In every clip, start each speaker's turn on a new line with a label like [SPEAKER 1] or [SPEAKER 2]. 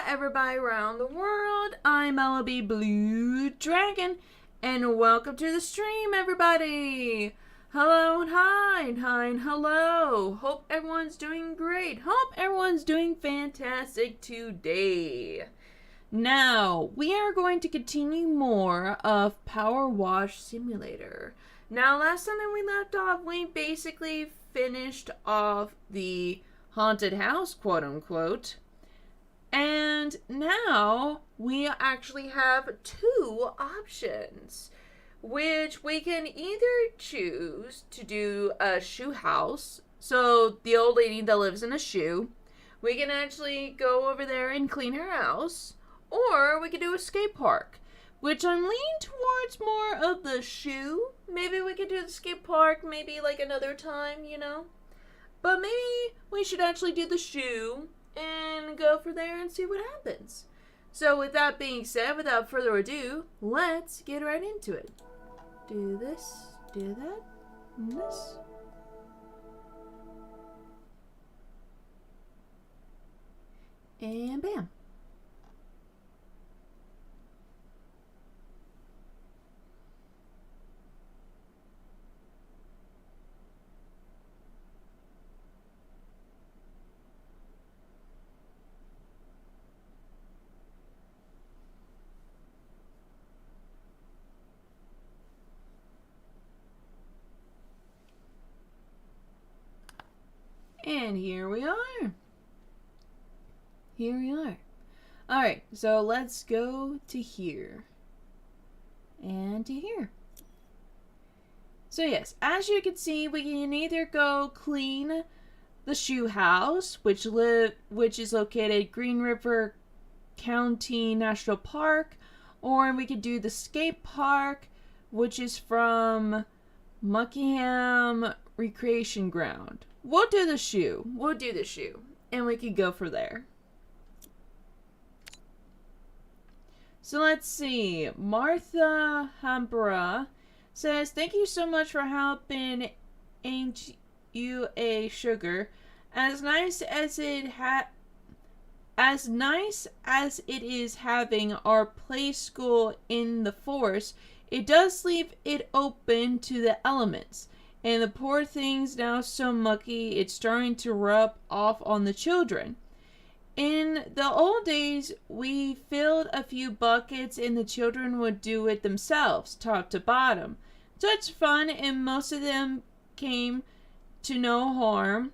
[SPEAKER 1] everybody around the world. I'm LLBlueDragon, and welcome to the stream, everybody. Hello and hi and hello. Hope everyone's doing great. Hope everyone's doing fantastic today. Now, we are going to continue more of PowerWash Simulator. Now, last time that we left off, we basically finished off the haunted house, quote unquote. And now we actually have two options, which we can either choose to do a shoe house. So the old lady that lives in a shoe, we can actually go over there and clean her house, or we could do a skate park, which I'm leaning towards more of the shoe. Maybe we could do the skate park maybe like another time, you know. But maybe we should actually do the shoe and go for there and see what happens. So with that being said, without further ado, let's get right into it. Do this, do that, and this. And bam. And here we are. Here we are. Alright, so let's go to here. And to here. So yes, as you can see, we can either go clean the shoe house, which is located Green River County National Park, or we could do the skate park, which is from Muckingham Recreation Ground. We'll do the shoe. We'll do the shoe. And we could go for there. So let's see. Martha Hambra says, thank you so much for helping Ain't You a Sugar. As nice as it is having our play school in the forest, it does leave it open to the elements. And the poor thing's now so mucky, it's starting to rub off on the children. In the old days, we filled a few buckets and the children would do it themselves, top to bottom. Such fun, and most of them came to no harm.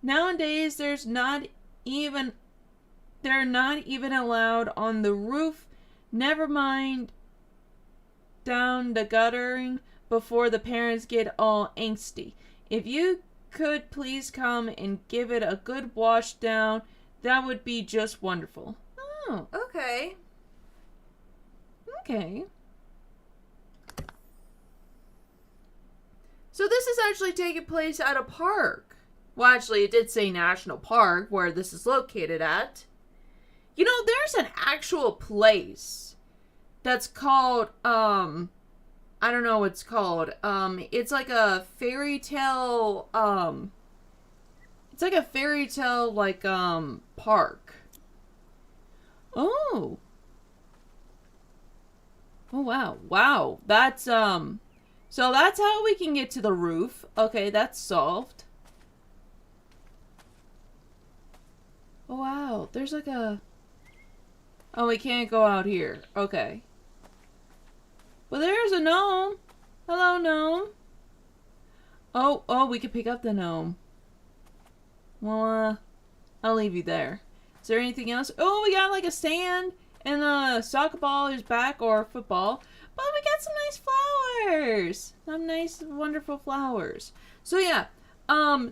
[SPEAKER 1] Nowadays, they're not even allowed on the roof, never mind down the guttering, before the parents get all angsty. If you could please come and give it a good wash down, that would be just wonderful. Oh, okay. Okay. So this is actually taking place at a park. Well, actually, it did say National Park, where this is located at. You know, there's an actual place that's called, I don't know what it's called. It's like a fairy tale, it's like a fairy tale, like, park. Oh. Oh, wow. Wow. That's, so that's how we can get to the roof. Okay, that's solved. Oh, wow. There's like a... Oh, we can't go out here. Okay. Well, there's a gnome. Hello, gnome. Oh, we could pick up the gnome. Well, I'll leave you there. Is there anything else? Oh, we got like a sand and a soccer ball is back, or football. But we got some nice flowers. Some nice, wonderful flowers. So yeah,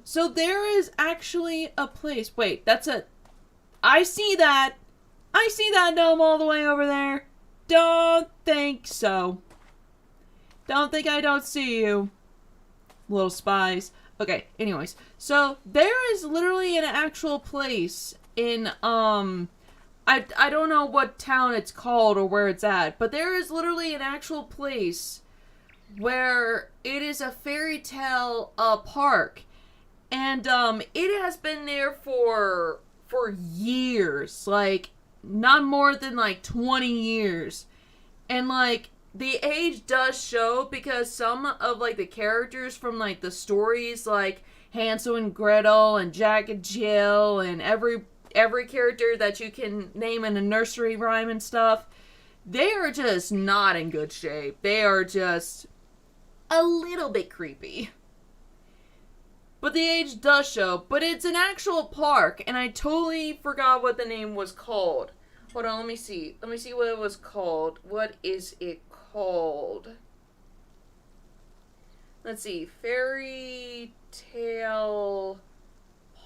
[SPEAKER 1] so there is actually a place. Wait, that's a... I see that. I see that gnome all the way over there. Don't think so. Don't think I don't see you. Little spies. Okay, anyways. So, there is literally an actual place in, I don't know what town it's called or where it's at, but there is literally an actual place where it is a fairy tale, park. And, it has been there for years. Like, not more than like 20 years. And like the age does show because some of like the characters from like the stories like Hansel and Gretel and Jack and Jill and every character that you can name in a nursery rhyme and stuff, they are just not in good shape. They are just a little bit creepy. But the age does show. But it's an actual park, and I totally forgot what the name was called. Hold on, let me see. Let me see what it was called. What is it called? Let's see. Fairy Tale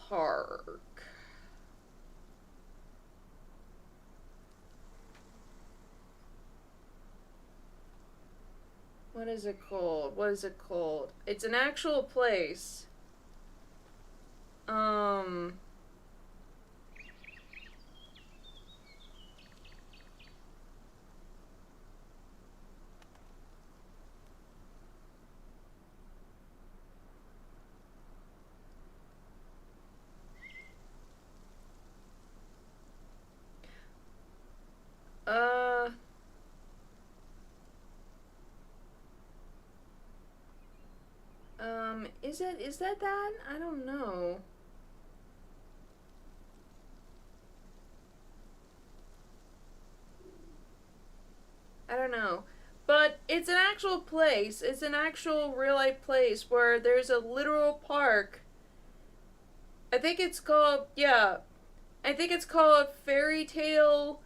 [SPEAKER 1] Park. What is it called? What is it called? It's an actual place. Is that? I don't know. I don't know. But it's an actual place. It's an actual real life place where there's a literal park. I think it's called, yeah. I think it's called Fairy Tale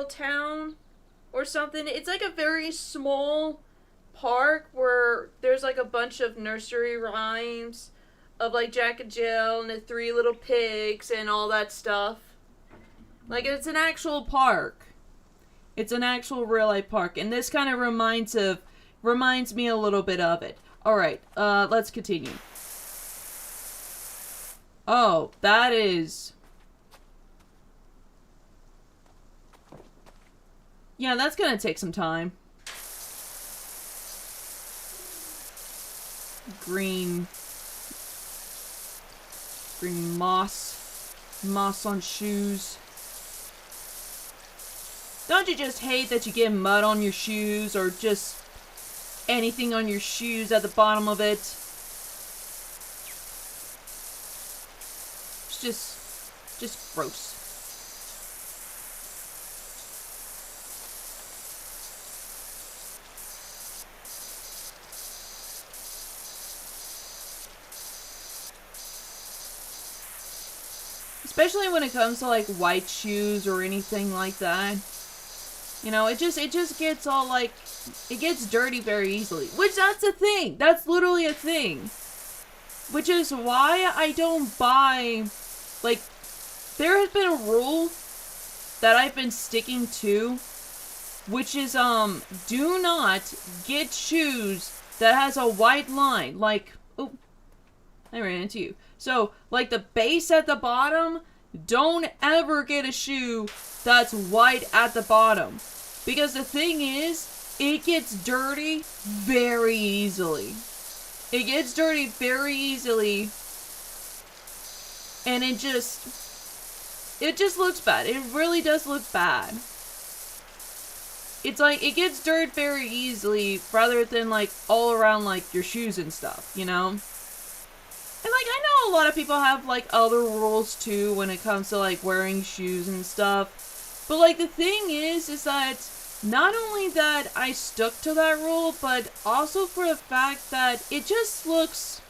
[SPEAKER 1] Town or something. It's like a very small park where there's like a bunch of nursery rhymes of like Jack and Jill and the Three Little Pigs and all that stuff. Like, it's an actual park. It's an actual real life park, and this kind of reminds me a little bit of it. All right, let's continue. Oh, that is. Yeah, that's gonna take some time. Green moss on shoes. Don't you just hate that you get mud on your shoes or just anything on your shoes at the bottom of it? It's just gross. Especially when it comes to like white shoes or anything like that. You know, it just gets all like, it gets dirty very easily. Which, that's a thing. That's literally a thing. Which is why I don't buy, like, there has been a rule that I've been sticking to, which is, do not get shoes that has a white line. Like, oh, I ran into you. So, like the base at the bottom, don't ever get a shoe that's white at the bottom. Because the thing is, it gets dirty very easily. It gets dirty very easily. And it just looks bad. It really does look bad. It's like, it gets dirt very easily rather than like all around like your shoes and stuff, you know? And, like, I know a lot of people have, like, other rules, too, when it comes to, like, wearing shoes and stuff. But, like, the thing is that not only that I stuck to that rule, but also for the fact that it just looks...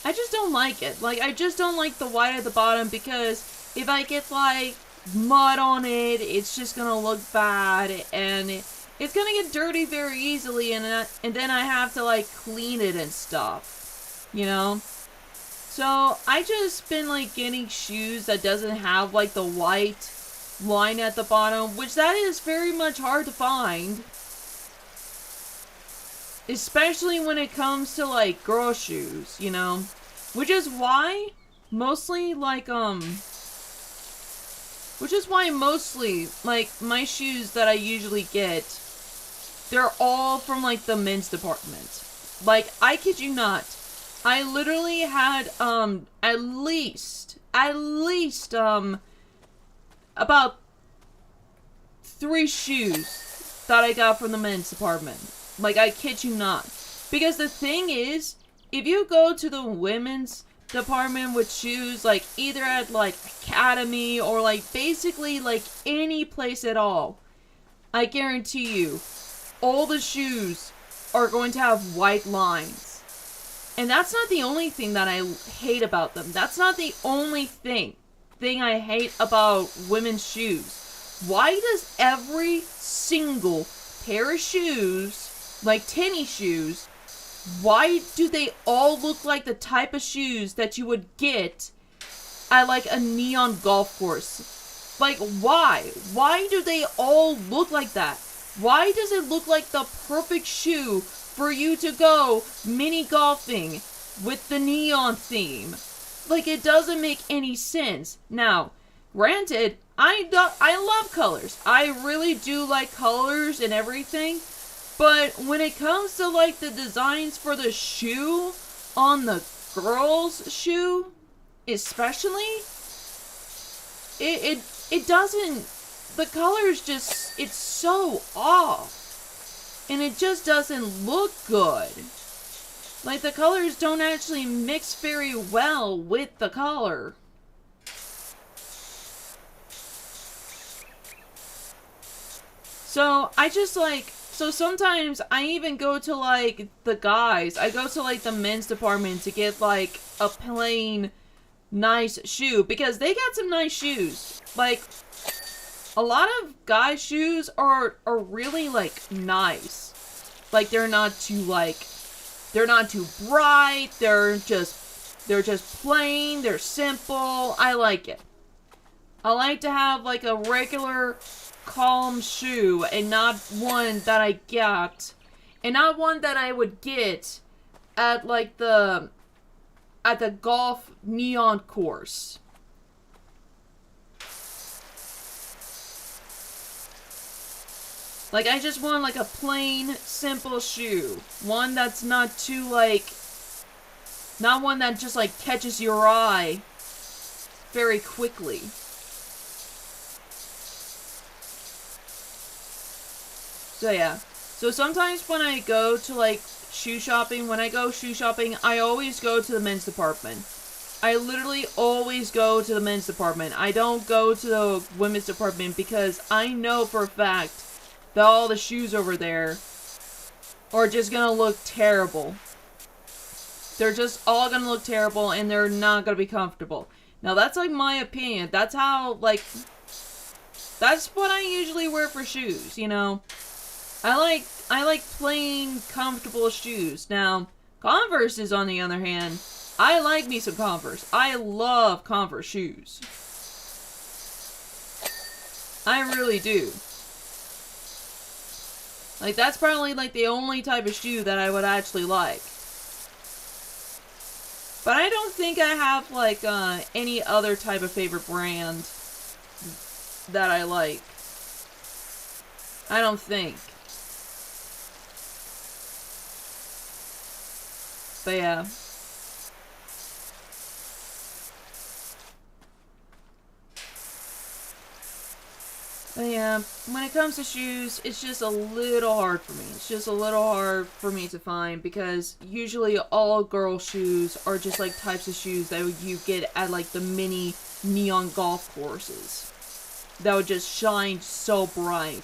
[SPEAKER 1] I just don't like it. Like, I just don't like the white at the bottom because if I get, like, mud on it, it's just gonna look bad. And it's gonna get dirty very easily, and then I have to, like, clean it and stuff. You know? So, I just been, like, getting shoes that doesn't have, like, the white line at the bottom, which that is very much hard to find. Especially when it comes to, like, girl shoes, you know? Which is why, mostly, like, my shoes that I usually get, they're all from, like, the men's department. Like, I kid you not. I literally had, at least, about 3 shoes that I got from the men's department. Like, I kid you not. Because the thing is, if you go to the women's department with shoes, like, either at, like, Academy or, like, basically, like, any place at all, I guarantee you, all the shoes are going to have white lines. And that's not the only thing that I hate about them. That's not the only thing I hate about women's shoes. Why does every single pair of shoes, like tennis shoes, why do they all look like the type of shoes that you would get at like a neon golf course? Like, why? Why do they all look like that? Why does it look like the perfect shoe for you to go mini golfing with the neon theme? Like, it doesn't make any sense. Now, granted, I love colors. I really do like colors and everything. But when it comes to, like, the designs for the shoe on the girl's shoe, especially, it doesn't, the colors just, it's so off. And it just doesn't look good. Like, the colors don't actually mix very well with the color. So, I just, like, so sometimes I even go to, like, the guys. I go to, like, the men's department to get, like, a plain, nice shoe. Because they got some nice shoes. Like, a lot of guys' shoes are really, like, nice. Like, they're not too bright. They're just plain. They're simple. I like it. I like to have, like, a regular calm shoe and not one that I got, and not one that I would get at, like, at the golf neon course. Like, I just want, like, a plain, simple shoe. One that's not too, like, not one that just, like, catches your eye very quickly. So, yeah. So, sometimes when I go to, like, shoe shopping, I always go to the men's department. I literally always go to the men's department. I don't go to the women's department because I know for a fact that all the shoes over there are just gonna look terrible. They're just all gonna look terrible and they're not gonna be comfortable. Now, that's, like, my opinion. That's how, like, that's what I usually wear for shoes, you know? I like plain, comfortable shoes. Now, Converses, on the other hand, I like me some Converse. I love Converse shoes. I really do. Like, that's probably, like, the only type of shoe that I would actually like. But I don't think I have, like, any other type of favorite brand that I like. I don't think. But yeah. But yeah, when it comes to shoes, it's just a little hard for me. It's just a little hard for me to find because usually all girl shoes are just, like, types of shoes that you get at, like, the mini neon golf courses that would just shine so bright.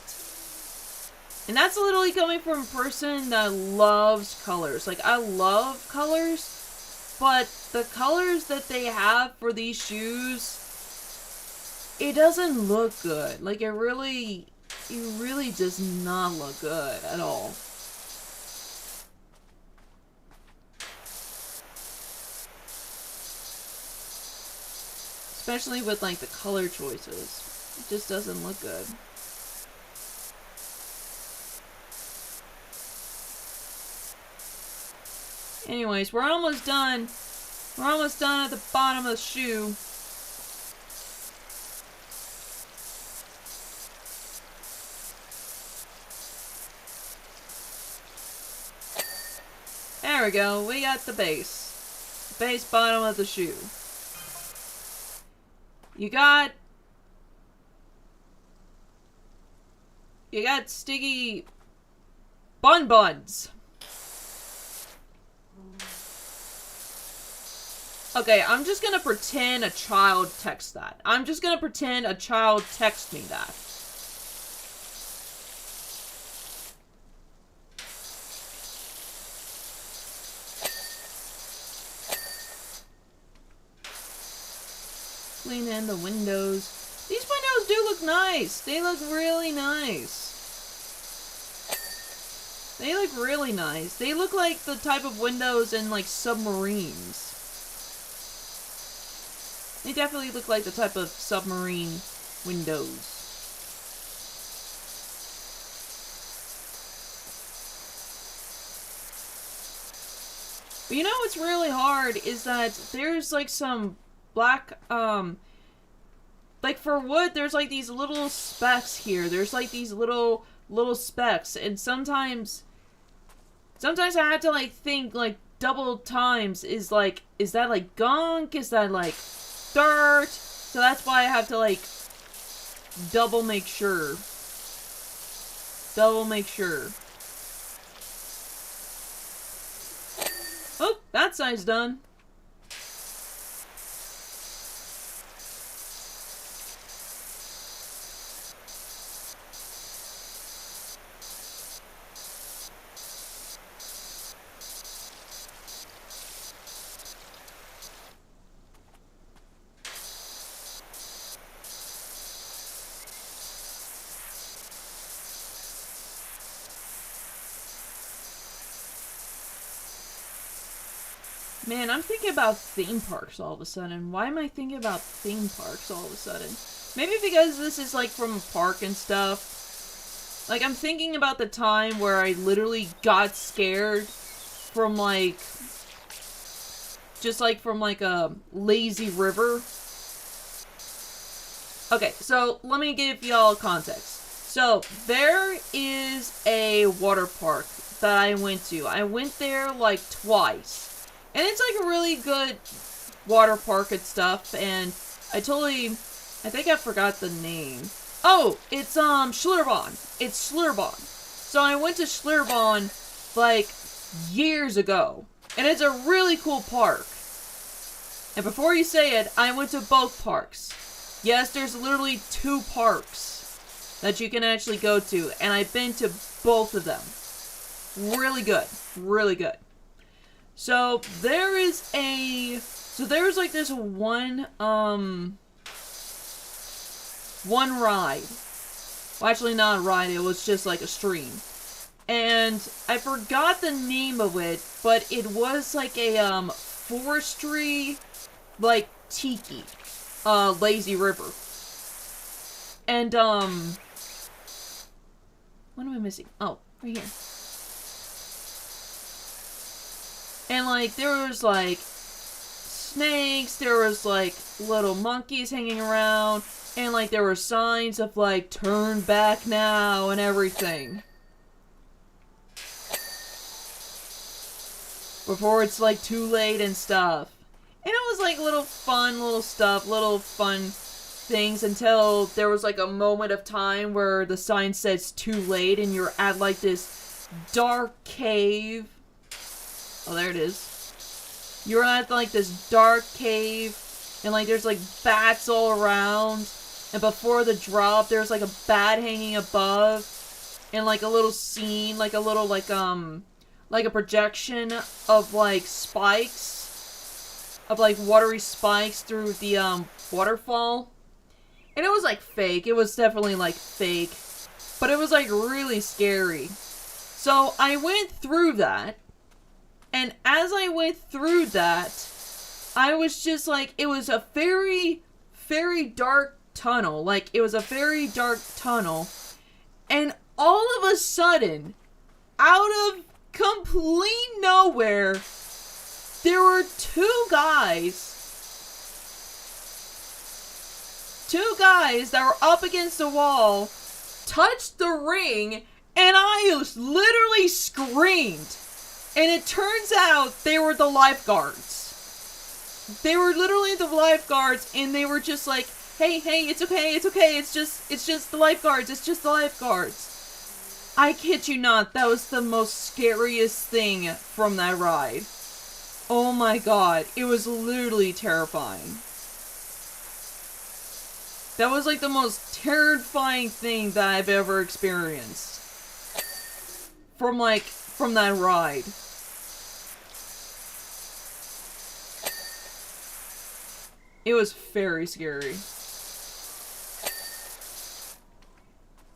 [SPEAKER 1] And that's literally coming from a person that loves colors. Like, I love colors, but the colors that they have for these shoes, it doesn't look good. Like, it really does not look good at all. Especially with, like, the color choices. It just doesn't look good. Anyways, we're almost done. We're almost done at the bottom of the shoe. There we go. We got the base. Base bottom of the shoe. You got You got sticky buns. Okay, I'm just gonna pretend a child texts that. I'm just gonna pretend a child texts me that. Clean in the windows. These windows do look nice. They look really nice. They look really nice. They look like the type of windows in, like, submarines. They definitely look like the type of submarine windows. But you know what's really hard is that there's, like, some black, like, for wood, there's, like, these little specks here. There's, like, these little specks. And sometimes I have to, like, think, like, double times. Is that, like, gunk? Is that, like, dirt? So that's why I have to, like, double make sure. Double make sure. Oh, that side's done. Man, I'm thinking about theme parks all of a sudden. Why am I thinking about theme parks all of a sudden? Maybe because this is, like, from a park and stuff. Like, I'm thinking about the time where I literally got scared from, like... just, like, from, like, a lazy river. Okay, so, let me give y'all context. So, there is a water park that I went to. I went there, like, twice. And it's, like, a really good water park and stuff, and I think I forgot the name. Oh, it's, Schlitterbahn. It's Schlitterbahn. So I went to Schlitterbahn, like, years ago. And it's a really cool park. And before you say it, I went to both parks. Yes, there's literally 2 parks that you can actually go to, and I've been to both of them. Really good. Really good. So, there's like this one ride. Well, actually not a ride, it was just like a stream. And I forgot the name of it, but it was like a, forestry, like, tiki, lazy river. And, what am I missing? Oh, right here. And, like, there was, like, snakes, there was, like, little monkeys hanging around, and, like, there were signs of, like, turn back now and everything. Before it's, like, too late and stuff. And it was, like, little fun things until there was, like, a moment of time where the sign says too late and you're at, like, this dark cave. Oh, there it is. You're at, like, this dark cave, and, like, there's, like, bats all around, and before the drop, there's, like, a bat hanging above, and, like, a little scene, like, a little, like a projection of, like, spikes, of, like, watery spikes through the, waterfall, and it was, like, fake. It was definitely, like, fake, but it was, like, really scary. So, I went through that. And as I went through that, I was just like, it was a very, very dark tunnel. Like, it was a very dark tunnel. And all of a sudden, out of complete nowhere, there were 2 guys. 2 guys that were up against the wall, touched the ring, and I literally screamed. And it turns out they were the lifeguards. They were literally the lifeguards, and they were just like, hey, it's okay, it's just the lifeguards, it's just the lifeguards. I kid you not, that was the most scariest thing from that ride. Oh my god, it was literally terrifying. That was like the most terrifying thing that I've ever experienced. From that ride. It was very scary.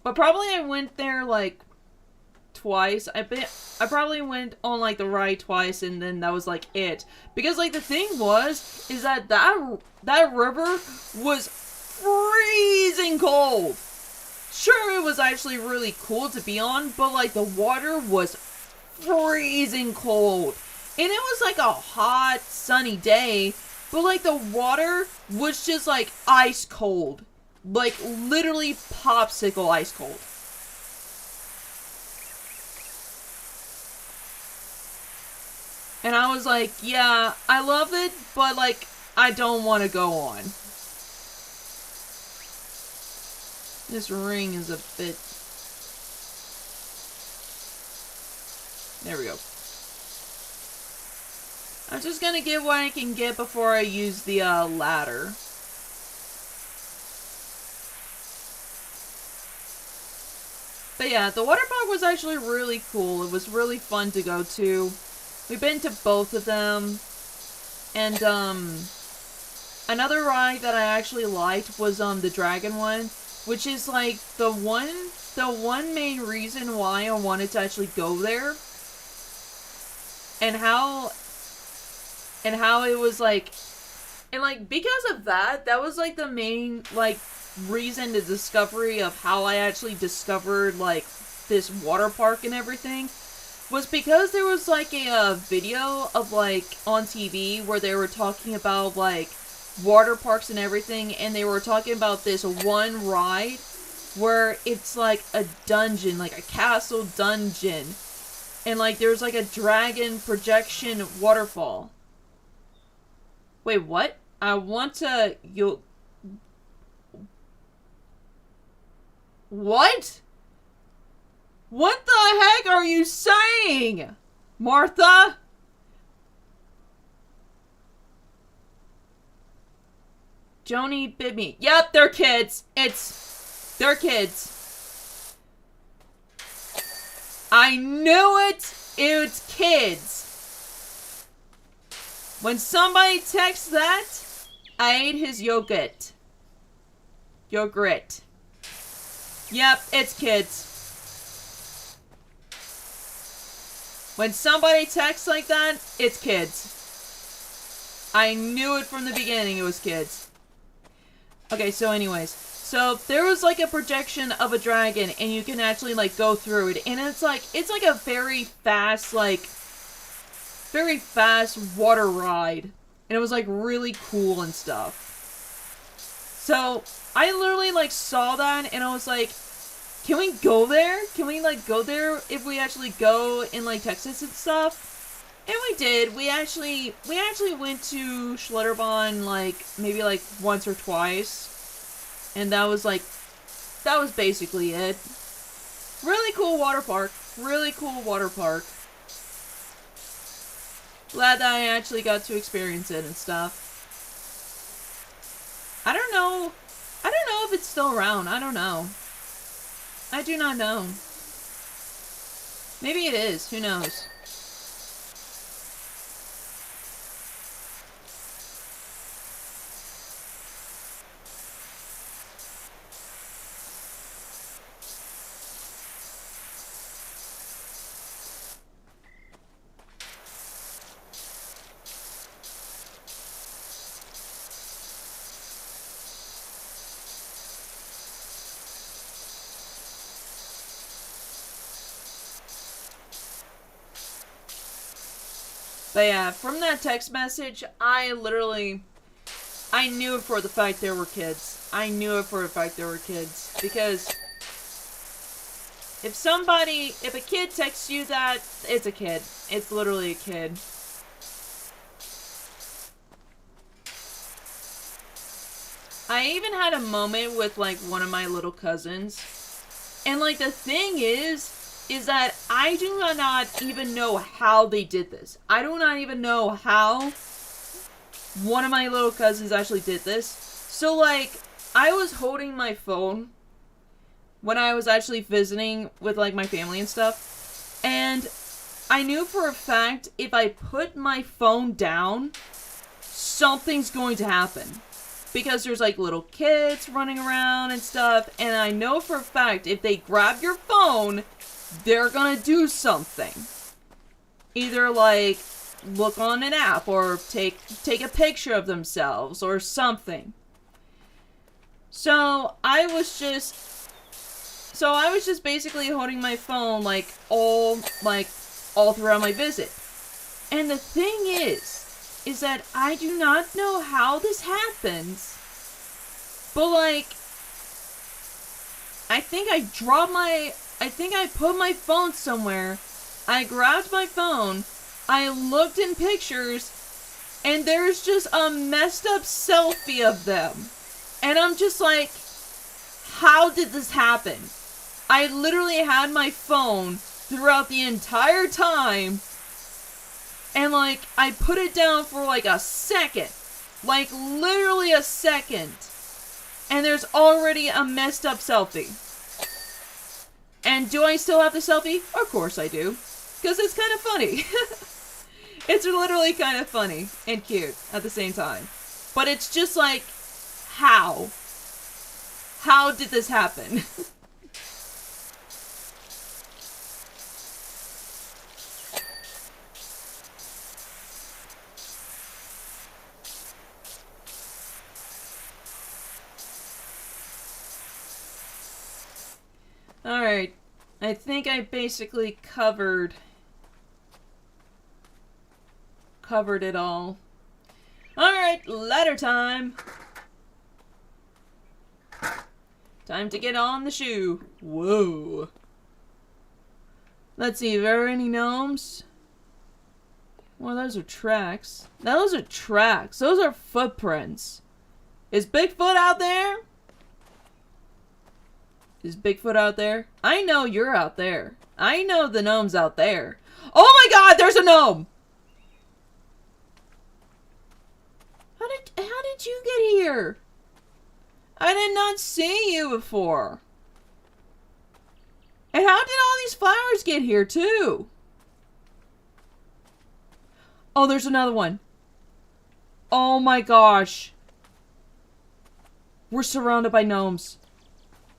[SPEAKER 1] But probably I went there like twice. I probably went on like the ride twice, and then that was like it. Because like the thing is that that river was freezing cold. Sure, it was actually really cool to be on, but like the water was freezing cold. And it was like a hot, sunny day, but like the water was just like ice cold. Like literally popsicle ice cold. And I was like, yeah, I love it, but like I don't want to go on. This ring is a bit... There we go. I'm just gonna get what I can get before I use the ladder. But yeah, the water park was actually really cool. It was really fun to go to. We've been to both of them. And another ride that I actually liked was the dragon one, which is like the one main reason why I wanted to actually go there. And how it was like, and like because of that was like the main like reason, the discovery of how I actually discovered like this water park and everything, was because there was like a video of like on TV where they were talking about like water parks and everything, and they were talking about this one ride where it's like a dungeon, like a castle dungeon, and like there's like a dragon projection waterfall. Wait, what? I want to... What? What the heck are you saying, Martha? Joni bit me. Yep, they're kids. They're kids. I knew it. It's kids. When somebody texts that, I ate his yogurt. Yogurt. Yep, it's kids. When somebody texts like that, it's kids. I knew it from the beginning, it was kids. Okay, so anyways. So, there was like a projection of a dragon, and you can actually like go through it. And it's like a very fast water ride. And it was like really cool and stuff. So, I literally like saw that, and I was like, can we go there? Can we like go there if we actually go in like Texas and stuff? And we did. We actually went to Schlitterbahn like maybe like once or twice. And that was basically it. Really cool water park. Really cool water park. Glad that I actually got to experience it and stuff. I don't know if it's still around. I don't know. I do not know. Maybe it is. Who knows? But yeah, from that text message, I knew it for the fact there were kids. I knew it for a fact there were kids. Because if a kid texts you that, it's a kid. It's literally a kid. I even had a moment with like one of my little cousins. And like the thing is is that I do not even know how they did this. I do not even know how one of my little cousins actually did this. So, like, I was holding my phone when I was actually visiting with, like, my family and stuff. And I knew for a fact if I put my phone down, something's going to happen. Because there's, like, little kids running around and stuff. And I know for a fact if they grab your phone, they're gonna do something. Either, like, look on an app or take a picture of themselves or something. So I was just basically holding my phone like all throughout my visit. And the thing is that I do not know how this happens. But like I think I put my phone somewhere. I grabbed my phone. I looked in pictures, and there's just a messed up selfie of them. And I'm just like, how did this happen? I literally had my phone throughout the entire time, and like, I put it down for like a second. Like, literally a second. And there's already a messed up selfie. And do I still have the selfie? Of course I do. Because it's kind of funny. It's literally kind of funny and cute at the same time. But it's just like, how? How did this happen? Alright. I think I basically covered it all. Alright, ladder time. Time to get on the shoe. Whoa. Let's see, are there any gnomes? Well, those are tracks. Now, those are tracks. Those are footprints. Is Bigfoot out there? Is Bigfoot out there? I know you're out there. I know the gnome's out there. Oh my god, there's a gnome! How did you get here? I did not see you before. And how did all these flowers get here too? Oh, there's another one. Oh my gosh. We're surrounded by gnomes.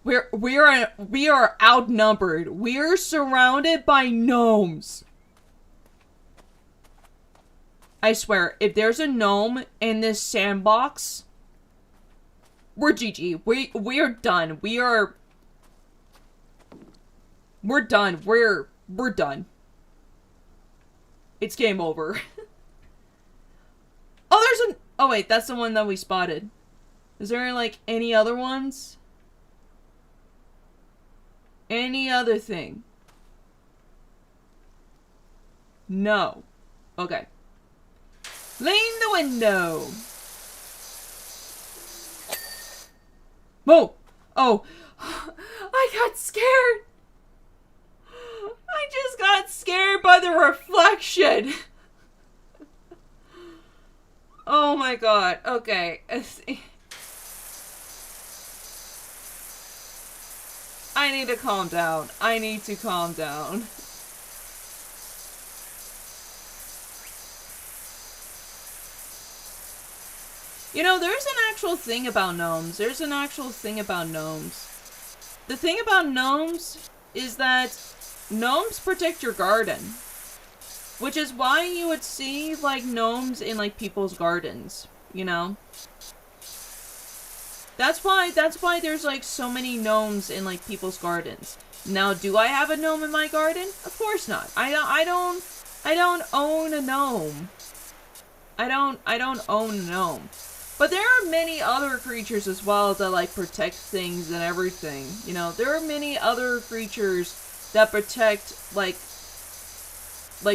[SPEAKER 1] We are outnumbered. We're surrounded by gnomes. I swear, if there's a gnome in this sandbox, we're GG. We are done. We're done. We're done. It's game over. Oh wait, that's the one that we spotted. Is there like any other ones? Any other thing? No. Okay. Lean the window. Whoa. Oh. I got scared. I just got scared by the reflection. Oh my god. Okay. I need to calm down. I need to calm down. You know, there's an actual thing about gnomes. There's an actual thing about gnomes. The thing about gnomes is that gnomes protect your garden. Which is why you would see, like, gnomes in, like, people's gardens. You know? That's why there's, like, so many gnomes in, like, people's gardens. Now, do I have a gnome in my garden? Of course not. I don't own a gnome. I don't own a gnome. But there are many other creatures as well that, like, protect things and everything. You know, there are many other creatures that protect, like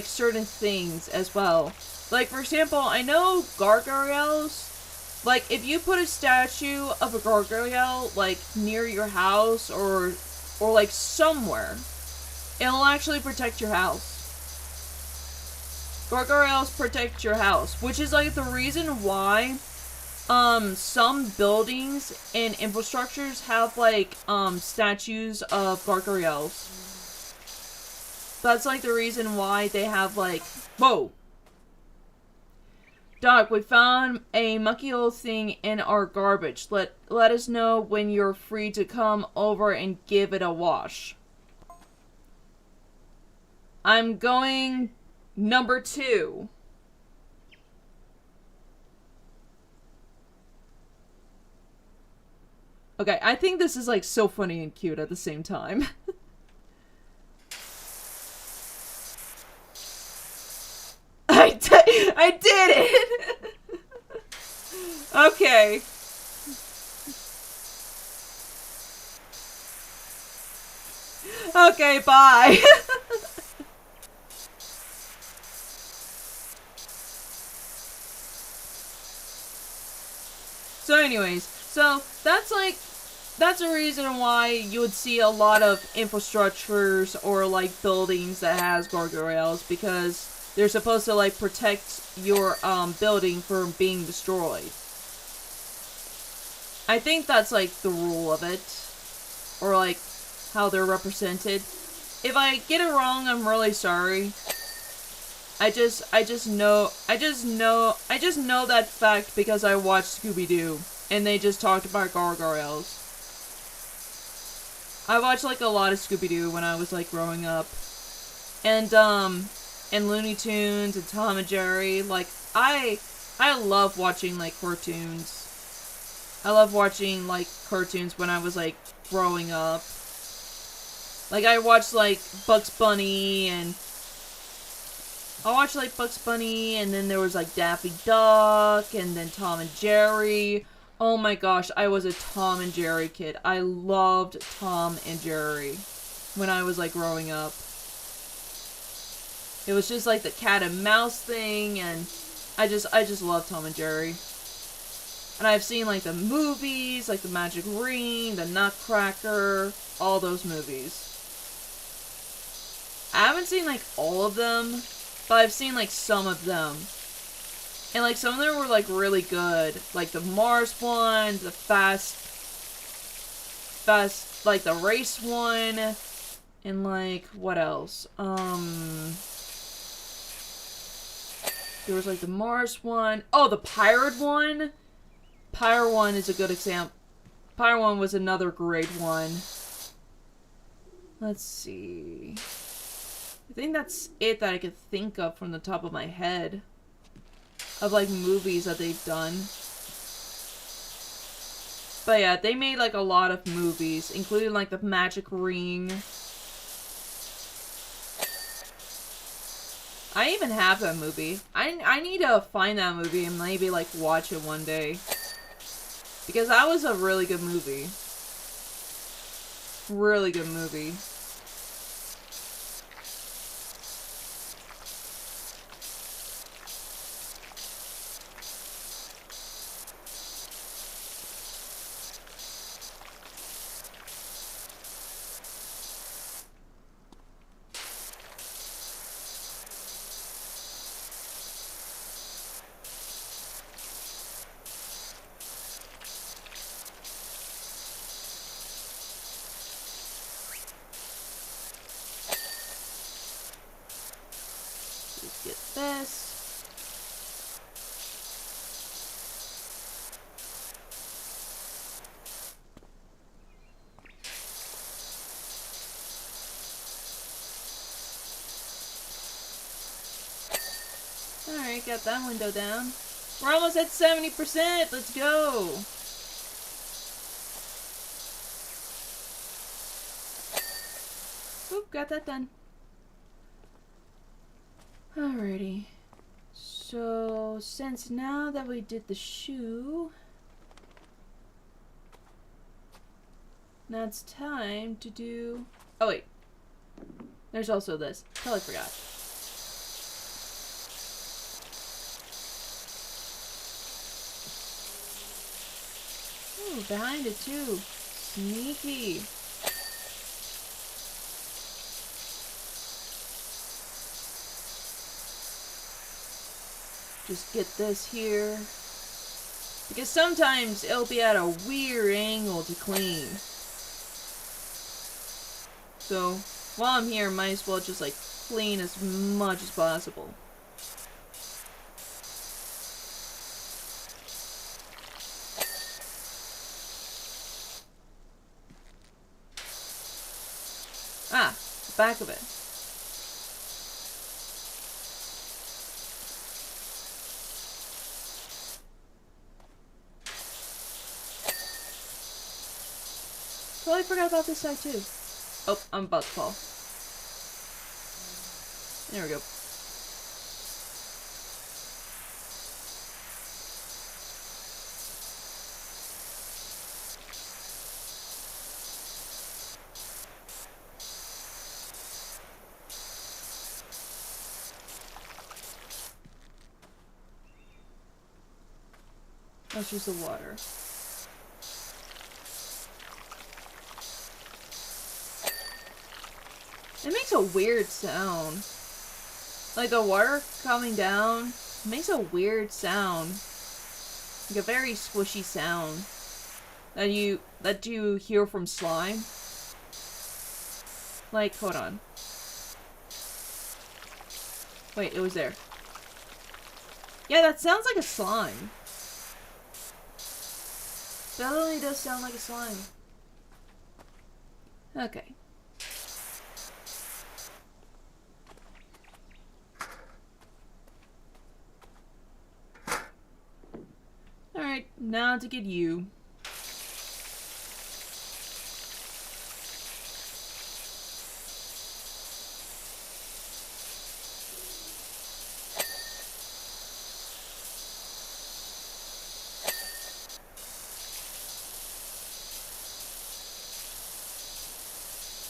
[SPEAKER 1] certain things as well. Like, for example, I know gargoyles. Like, if you put a statue of a gargoyle, like, near your house or like, somewhere, It'll actually protect your house. Gargoyles protect your house, which is like the reason why some buildings and infrastructures have like statues of gargoyles. That's like the reason why they have like, whoa. Doc, we found a mucky old thing in our garbage. Let us know when you're free to come over and give it a wash. I'm going number 2. Okay, I think this is like so funny and cute at the same time. I did it! Okay. Okay, bye. So anyways, so that's a reason why you would see a lot of infrastructures or like buildings that has gargoyles, because they're supposed to like protect your building from being destroyed. I think that's like the rule of it, or like how they're represented. If I get it wrong, I'm really sorry. I just know that fact because I watched Scooby-Doo and they just talked about gargoyles. I watched like a lot of Scooby-Doo when I was like growing up. And Looney Tunes and Tom and Jerry. Like I love watching like cartoons. I love watching like cartoons when I was like growing up. Like I watched like Bugs Bunny, and I watched like Bugs Bunny, and then there was like Daffy Duck, and then Tom and Jerry. Oh my gosh, I was a Tom and Jerry kid. I loved Tom and Jerry when I was like growing up. It was just like the cat and mouse thing, and I just love Tom and Jerry. And I've seen like the movies, like The Magic Ring, The Nutcracker, all those movies. I haven't seen like all of them, but I've seen like some of them. And like some of them were like really good. Like the Mars one, the fast like the race one, and like what else? There was like the Mars one. Oh, the Pirate one. Pirate one is a good example. Pirate one was another great one. Let's see. I think that's it that I could think of from the top of my head. Of like movies that they've done. But yeah, they made like a lot of movies, including like The Magic Ring. I even have that movie. I need to find that movie and maybe like watch it one day. Because that was a really good movie. Really good movie. Get this. Alright, got that window down. We're almost at 70%. Let's go. Oop, got that done. Alrighty. So, since now that we did the shoe, now it's time to do... Oh, wait. There's also this. Totally forgot. Ooh, behind it too. Sneaky. Just get this here. Because sometimes it'll be at a weird angle to clean. So, while I'm here, might as well just like clean as much as possible. Ah, the back of it. Totally forgot about this side too. Oh, I'm about to fall. There we go. That's just the water. It makes a weird sound. Like the water coming down makes a weird sound. Like a very squishy sound that you hear from slime. Like, hold on. Wait, it was there. Yeah, that sounds like a slime. That really does sound like a slime. Okay. Alright, now to get you.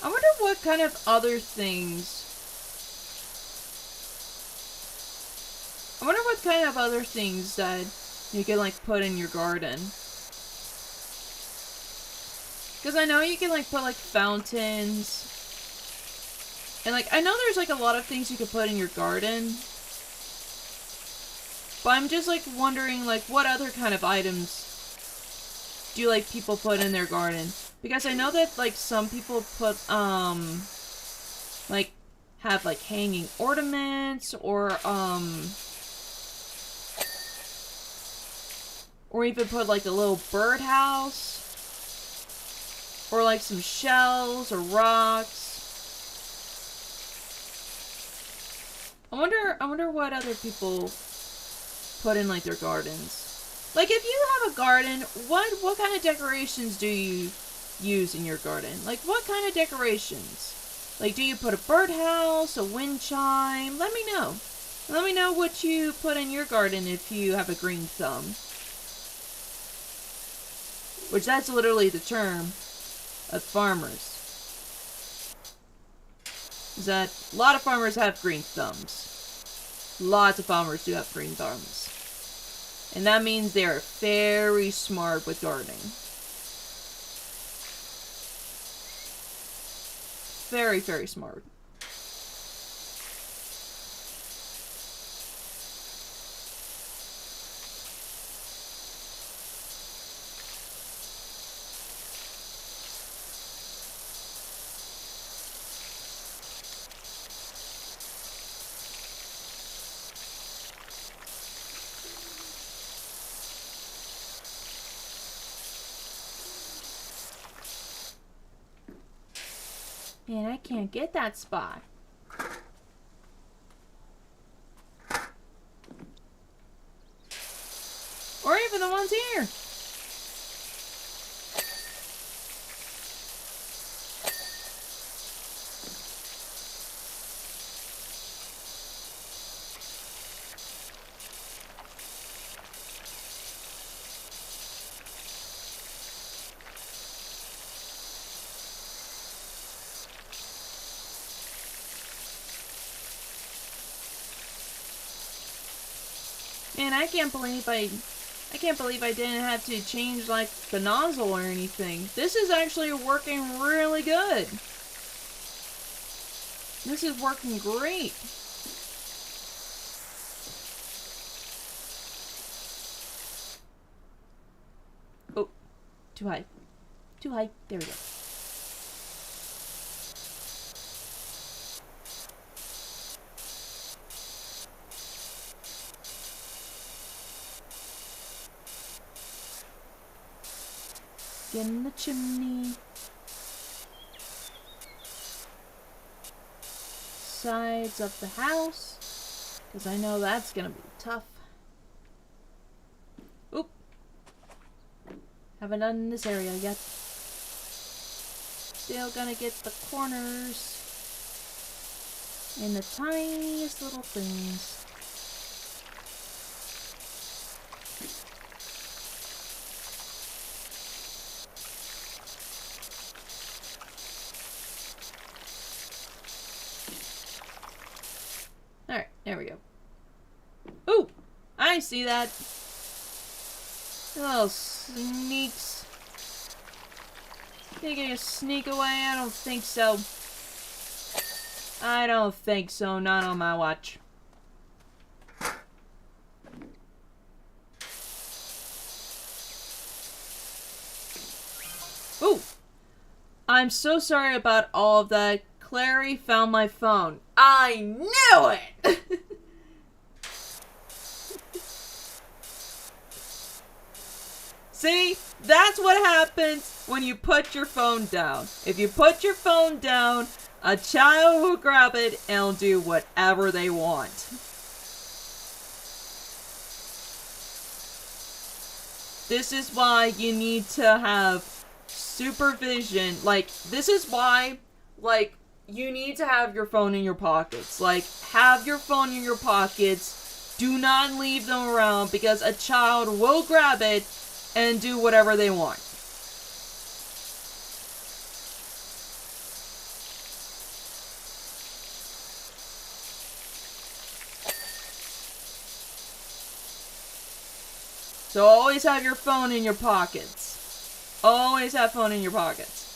[SPEAKER 1] I wonder what kind of other things... I wonder what kind of other things that you can, like, put in your garden. Because I know you can, like, put, like, fountains. And, like, I know there's, like, a lot of things you can put in your garden. But I'm just, like, wondering, like, what other kind of items do, like, people put in their garden? Because I know that, like, some people put, like, have, like, hanging ornaments, or even put, like, a little birdhouse. Or, like, some shells or rocks. I wonder what other people put in, like, their gardens. Like, if you have a garden, what kind of decorations do you use in your garden? Like, what kind of decorations? Like, do you put a birdhouse, a wind chime? Let me know. Let me know what you put in your garden if you have a green thumb. Which that's literally the term of farmers. Is that a lot of farmers have green thumbs. Lots of farmers do have green thumbs. And that means they are very smart with gardening. Very, very smart. Man, I can't get that spot. Or even the ones here. Man, I can't believe I didn't have to change, like, the nozzle or anything. This is actually working really good. This is working great. Too high. Too high. There we go. Get in the chimney. Sides of the house. Because I know that's going to be tough. Oop. Haven't done this area yet. Still gonna get the corners. And the tiniest little things. Alright, there we go. Ooh! I see that! Little sneaks. Think you sneak away? I don't think so. I don't think so. Not on my watch. Ooh! I'm so sorry about all of that. Clary found my phone. I knew it! See? That's what happens when you put your phone down. If you put your phone down, a child will grab it and will do whatever they want. This is why you need to have supervision. Like, this is why, like, you need to have your phone in your pockets. Like, have your phone in your pockets. Do not leave them around because a child will grab it and do whatever they want. So always have your phone in your pockets. Always have phone in your pockets.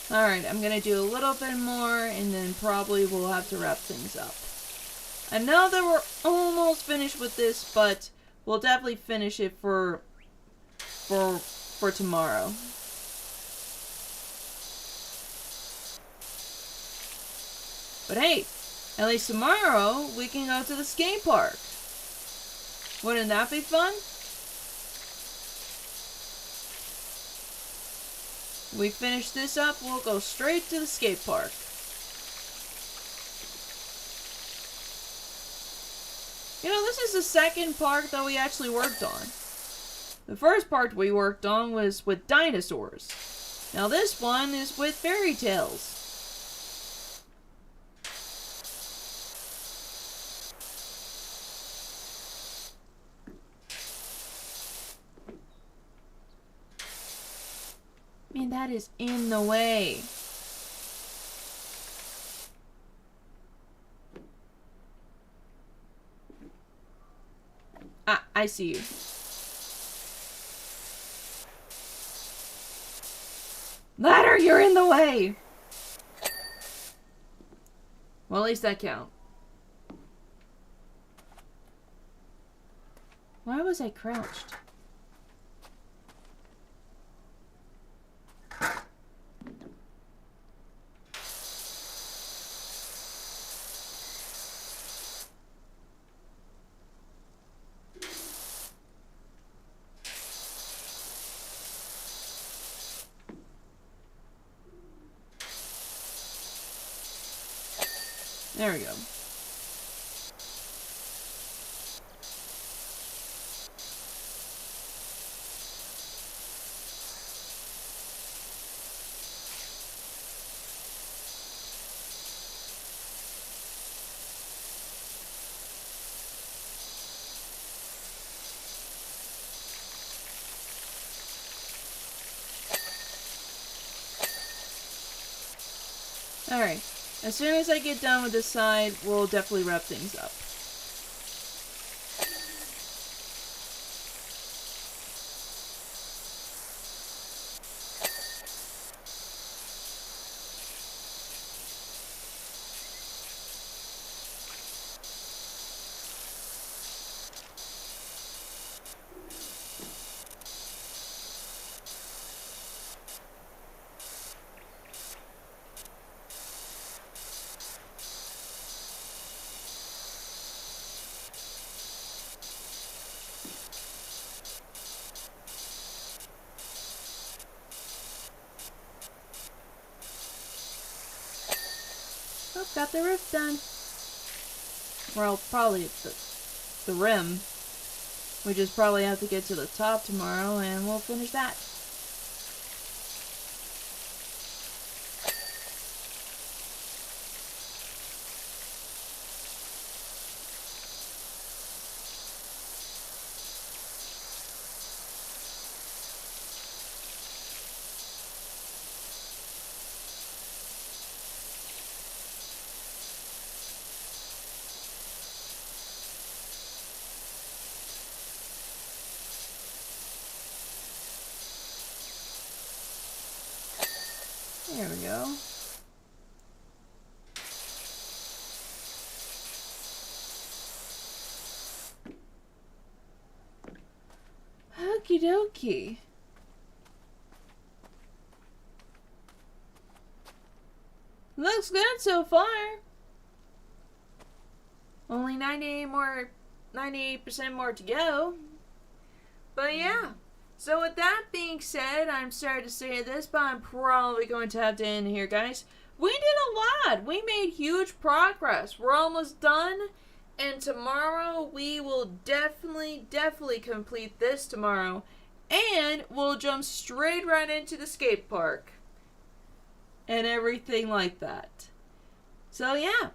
[SPEAKER 1] Alright, I'm gonna do a little bit more and then probably we'll have to wrap things up. I know that we're almost finished with this, but we'll definitely finish it for tomorrow. But hey, at least tomorrow we can go to the skate park. Wouldn't that be fun? We finish this up, we'll go straight to the skate park. You know, this is the second park that we actually worked on. The first park we worked on was with dinosaurs. Now this one is with fairy tales. Man, that is in the way. Ah, I see you. Ladder, you're in the way! Well, at least that counts. Why was I crouched? There we go. Alright, as soon as I get done with this side, we'll definitely wrap things up. Oh, got the roof done. Well, probably the rim. We just probably have to get to the top tomorrow and we'll finish that. There we go. Okie dokie. Looks good so far. Only 98% more to go. But yeah. So with that being said, I'm sorry to say this, but I'm probably going to have to end here, guys. We did a lot. We made huge progress. We're almost done. And tomorrow, we will definitely complete this tomorrow. And we'll jump straight right into the skate park. And everything like that. So yeah.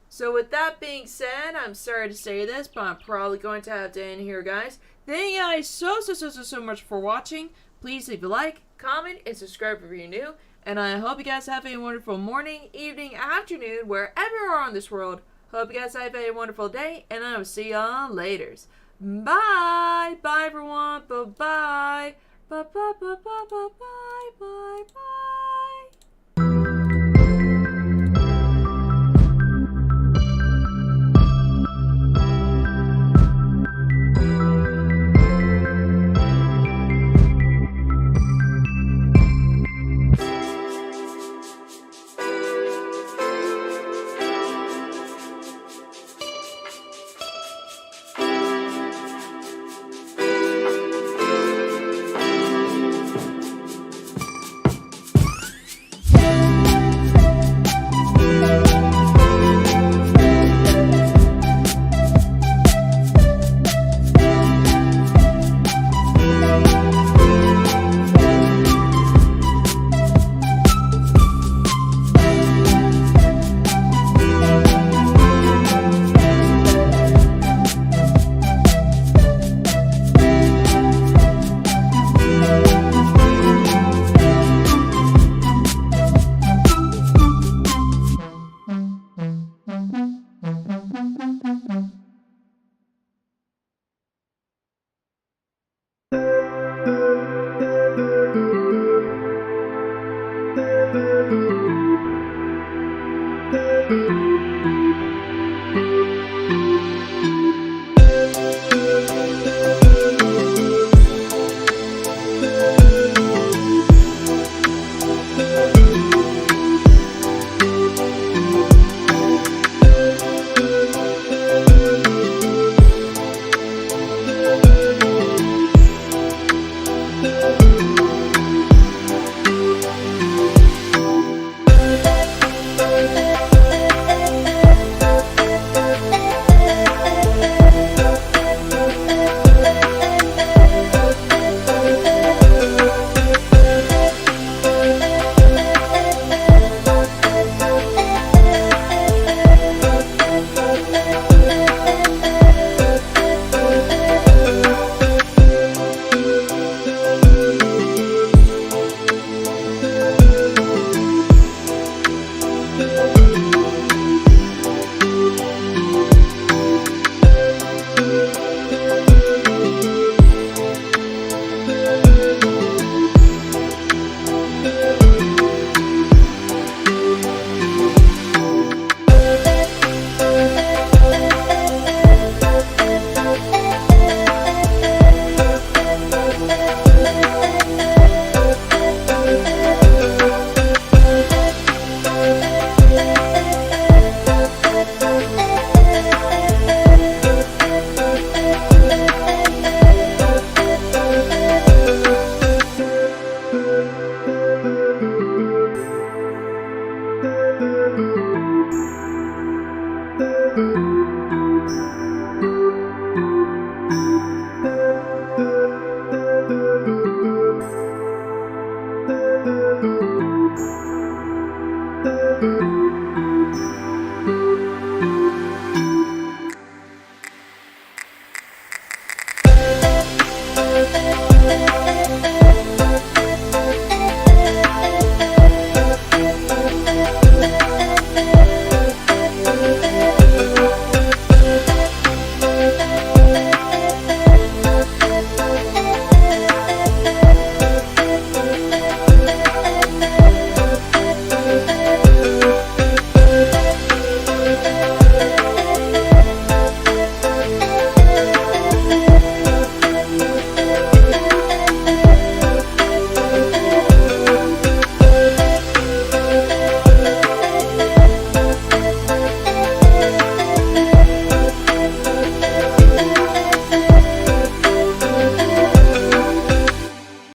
[SPEAKER 1] So with that being said, I'm sorry to say this, but I'm probably going to have to end here, guys. Thank you guys so much for watching. Please leave a like, comment, and subscribe if you're new. And I hope you guys have a wonderful morning, evening, afternoon, wherever you are on this world. Hope you guys have a wonderful day, and I will see y'all later. Bye. Bye, everyone. Bye-bye. Bye-bye-bye-bye-bye-bye.
[SPEAKER 2] Thank you.